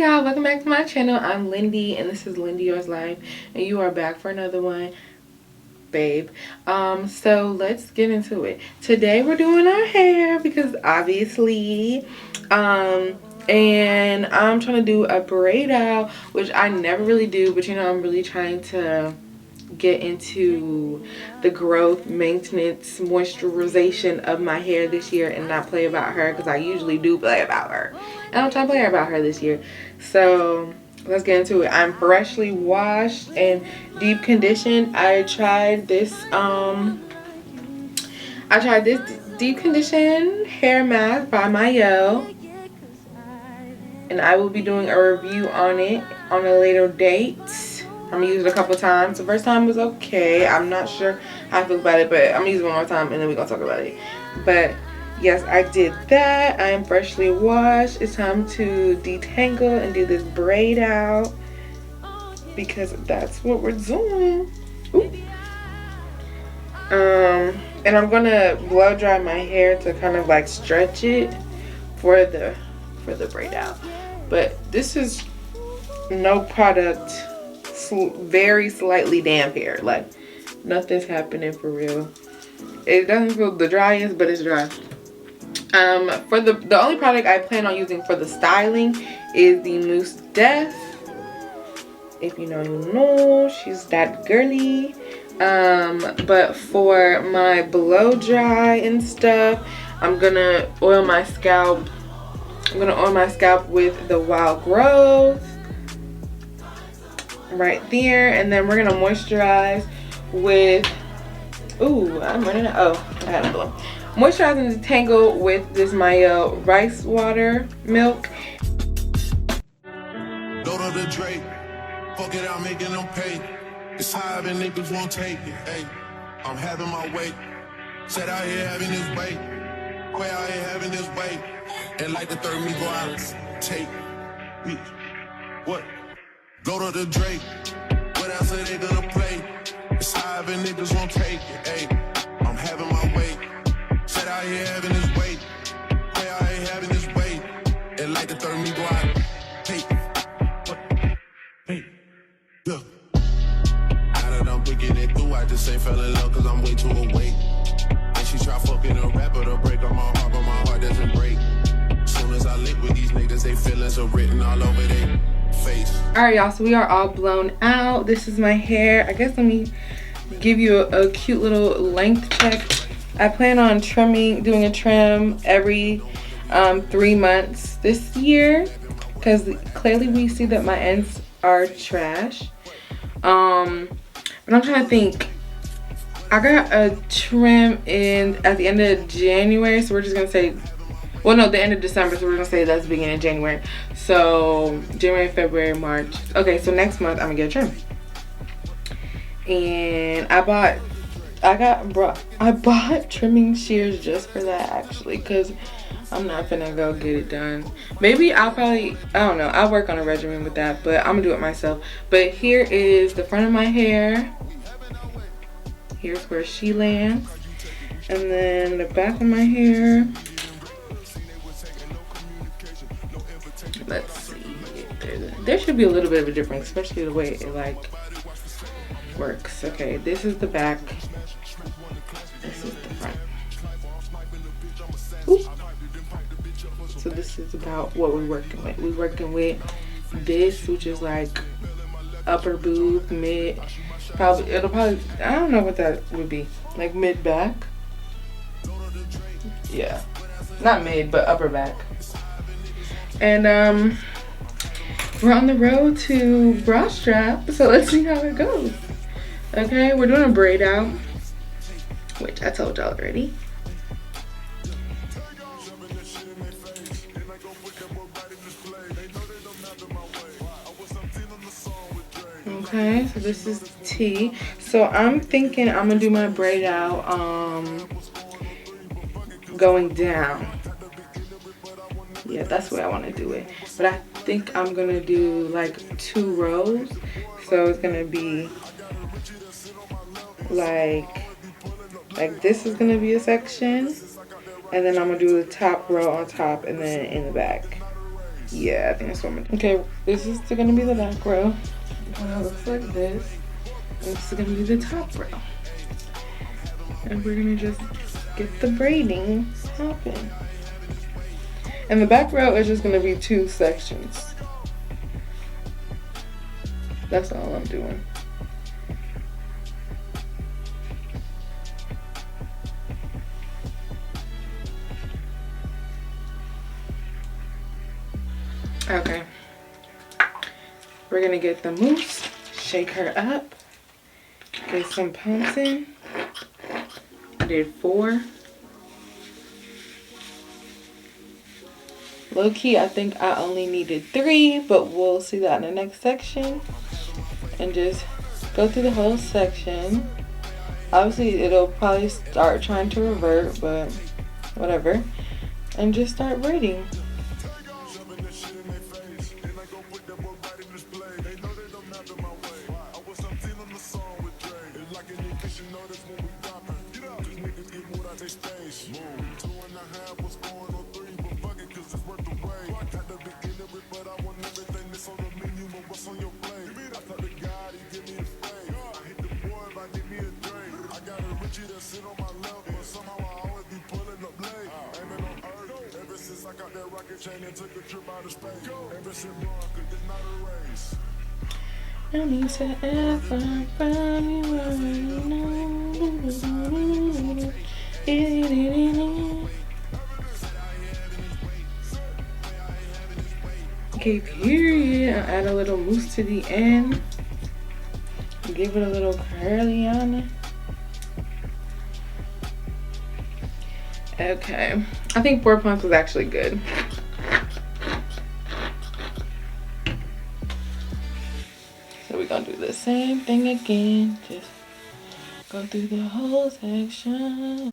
y'all, welcome back to my channel. I'm Lindy and this is Lindiorslife and you are back for another one, babe. So let's get into it. Today we're doing our hair because obviously and I'm trying to do a braid out, which I never really do, but you know, I'm really trying to get into the growth, maintenance, moisturization of my hair this year and not play about her, because I usually do play about her, and I'm trying to play about her this year. So let's get into it. I'm freshly washed and deep conditioned. I tried this deep condition hair mask by Mielle, and I will be doing a review on it on a later date. I'm gonna use it a couple times. The first time was okay. I'm not sure how I feel about it, but I'm gonna use it one more time and then we're gonna talk about it. But yes, I did that. I am freshly washed. It's time to detangle and do this braid out because that's what we're doing. Ooh. And I'm gonna blow dry my hair to kind of like stretch it for the braid out. But this is no product, very slightly damp hair, like nothing's happening for real. It doesn't feel the driest, but it's dry. For the only product I plan on using for the styling is the Mousse. If you know, you know, she's that girly. But for my blow dry and stuff, I'm gonna oil my scalp. I'm gonna oil my scalp with the Wild Growth right there, and then we're gonna moisturize with, ooh, I'm running out. Oh, I had another one. Moisturize and detangle with this Mielle rice water milk. Go to the Drake, fuck it out, making them pay. It's high and niggas won't take it. Hey, I'm having my way. Said out here having this bait. Quay out here having this bait. And like the third me go out, take me. What? Go to the Drake. What else are they gonna play? It's high and niggas won't take it. Hey, I'm having my way. Said out here having this weight. Quay out here having this bait. And like the third me go out, take what? Hey, look. I'm picking it through, I just ain't fell in love cause I'm way too awake. And she try fucking a rapper to break on my heart, but my heart doesn't break. Soon as I link with these niggas, they feelings are written all over their face. Alright y'all, so we are all blown out. This is my hair. I guess let me give you a cute little length check. I plan on doing a trim every 3 months this year, because clearly we see that my ends are trash. But I'm trying to think. I got a trim at the end of January, so we're just gonna say, well, no, the end of December, so we're gonna say that's the beginning of January. So January, February, March. Okay, so next month I'm gonna get a trim. And I bought trimming shears just for that, actually, because I'm not finna go get it done. Maybe I don't know, I'll work on a regimen with that, but I'm gonna do it myself. But here is the front of my hair. Here's where she lands. And then the back of my hair. Let's see. There should be a little bit of a difference, especially the way it like works. Okay, this is the back. This is the front. Ooh. So this is about what we're working with. We're working with this, which is like upper boob, mid, it'll probably, I don't know what that would be, like mid back. Yeah, not mid, but upper back. And we're on the road to bra strap, so let's see how it goes. Okay, we're doing a braid out, which I told y'all already. Okay, so this is T. So I'm thinking I'm gonna do my braid out going down. Yeah, that's the way I want to do it. But I think I'm gonna do like 2 rows. So it's gonna be like this is gonna be a section, and then I'm gonna do the top row on top and then in the back. Yeah, I think that's what I'm gonna do. Okay, this is gonna be the back row. It looks like this. And this is gonna be the top row. And we're gonna just get the braiding happen. And the back row is just gonna be 2 sections. That's all I'm doing. Okay. We're gonna get the mousse, shake her up, get some pumps in. I did 4. Low key, I think I only needed 3, but we'll see that in the next section. And just go through the whole section. Obviously, it'll probably start trying to revert, but whatever. And just start braiding. No need to ever from you already know. Okay, period. I'll add a little mousse to the end. Give it a little curly on it. Okay, I think 4 pumps was actually good. So we're gonna do the same thing again. Just go through the whole section.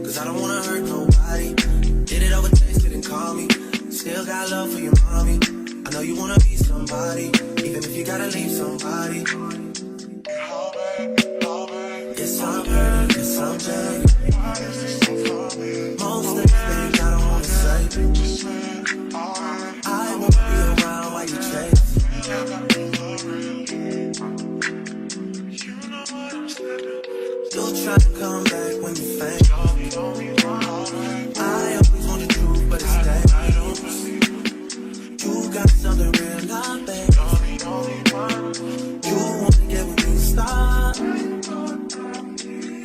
Cause I don't wanna hurt nobody. Did it over text, didn't call me. Still got love for your mommy. I know you wanna be somebody, even if you gotta leave somebody. Yes, I'm hurt, yes, I'm dead. Most of the things I don't wanna say. I won't be around while you chase. You'll try to come back when you faint. I always want the truth, but it's dangerous. You got something real, not bad. You wanna get with me, stop.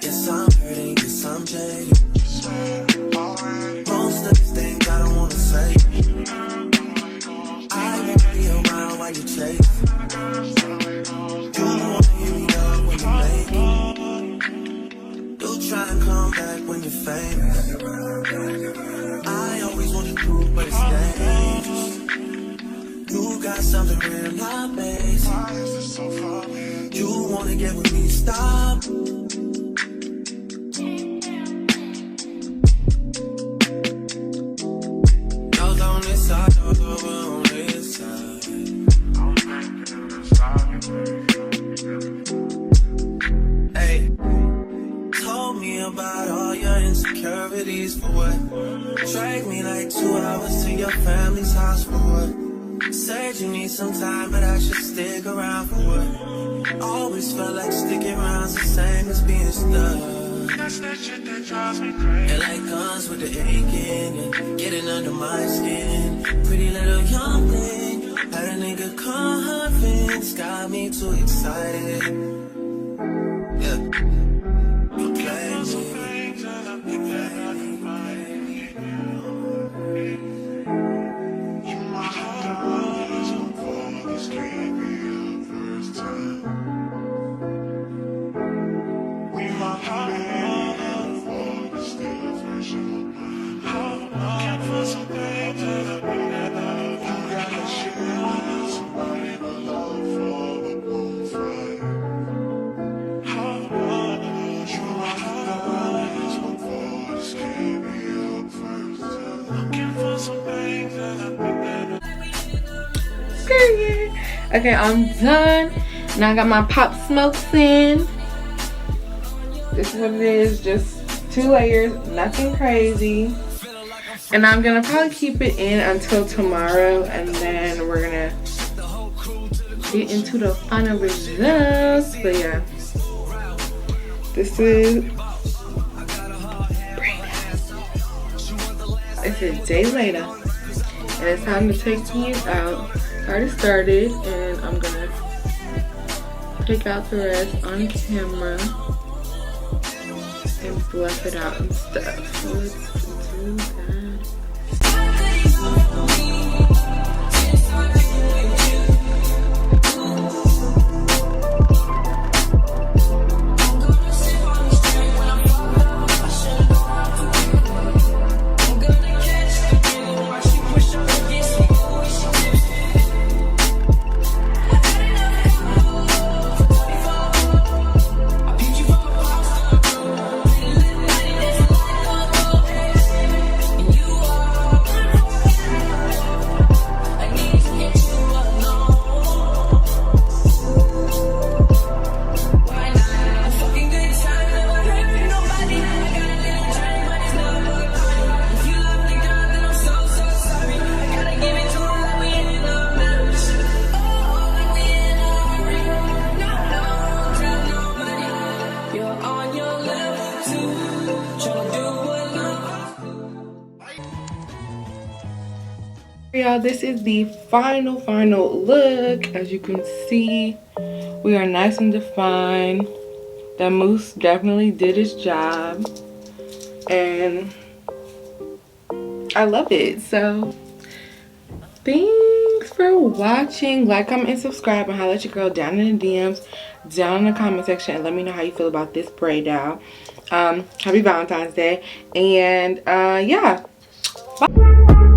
Yes, I'm hurting, yes, I'm jaded. Most of these things I don't wanna say. I won't be around while you chase. You wanna hear me up when you make it. You'll try and come back when you're famous. I always want the truth, but it's dangerous. You got something real, not basic. You wanna get with me, stop. Y'all on this side, y'all over on this side. Hey, told me about all your insecurities for what? Drag me like 2 hours to your family's house for what? Said you need some time, but I should stick around for what? Always felt like sticking around's the same as being stuck. That's that shit that drives me crazy. And like guns with the aching and getting under my skin. Pretty little young thing, had a nigga convinced, got me too excited. Yeah, you play me. Okay, I'm done. Now I got my pop smokes in. This is what it is, just 2 layers, nothing crazy. And I'm gonna probably keep it in until tomorrow, and then we're gonna get into the final results. But yeah, this is BRAIDOUT. It's a day later, and it's time to take these out. I already started, and I'm gonna take out the rest on camera and bluff it out and stuff. So let's do that. Y'all, this is the final look. As you can see, we are nice and defined. The mousse definitely did its job, and I love it. So thanks for watching. Like, comment, and subscribe, and holla at your girl down in the DMs, down in the comment section, and let me know how you feel about this braid out. Happy Valentine's Day, and yeah, bye.